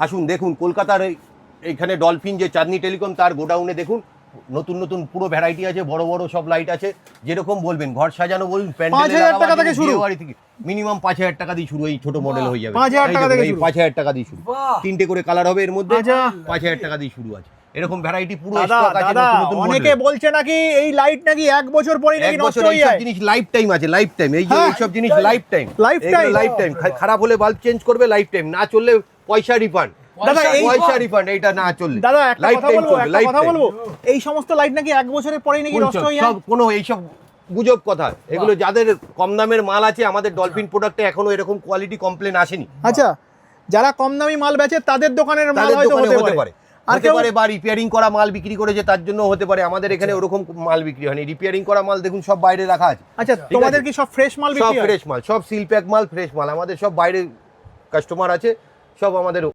আসুন দেখুন কলকাতার এইখানে ডলফিন যে চাঁদনি টেলিকম তার গোডাউনে দেখুন নতুন নতুন পুরো ভ্যারাইটি আছে, বড় বড় সব লাইট আছে, যেরকম বলবেন ঘর সাজানো বলুন, 5,000 টাকা থেকে শুরু, মিনিমাম 5,000 টাকা দিয়ে শুরু, এই ছোট মডেল হয়ে যাবে 5,000 টাকা থেকে শুরু, 5,000 টাকা দিয়ে শুরু, তিনটে করে কালার হবে এর মধ্যে, 5,000 টাকা দিয়ে শুরু আছে, এরকম ভ্যারাইটি পুরো স্টক আছে নতুন নতুন। অনেকে বলছে নাকি এই লাইট নাকি 1 বছর পরে নাকি নষ্ট হয়ে যায়। এই জিনিস লাইফ টাইম আছে, লাইফ টাইম, এই যে এই সব জিনিস লাইফ টাইম, লাইফ টাইম, খারাপ হলে বাল্ব চেঞ্জ করবে, লাইফ টাইম, না চললে পয়সা রিফান্ড। দাদা এই পয়সা রিফান্ড, এইটা না চললে দাদা একটা কথা বলবো, এই সমস্ত লাইট নাকি 1 বছরের পরেই নাকি নষ্ট হয়ে যায়। সব কোনো এইসব গুজব কথা, এগুলো যাদের কম দামের মাল আছে, আমাদের ডলফিন প্রোডাক্টে এখনো এরকম কোয়ালিটি কমপ্লেন আসেনি। আচ্ছা, যারা কম দামি মাল বেচে তাদের দোকানের মাল হয়তো হতে পারে, আর কেউ বা রিপেয়ারিং করা মাল বিক্রি করেছে তার জন্য হতে পারে, আমাদের এখানে ওরকম মাল বিক্রি হয়নি। রিপেয়ারিং করা মাল দেখুন সব বাইরে রাখা আছে। আচ্ছা, তোমাদের কি সব ফ্রেশ মাল বিক্রি হয়? সব ফ্রেশ মাল, সব সিল প্যাক মাল, ফ্রেশ মাল, আমাদের সব বাইরে কাস্টমার আছে, সব আমাদের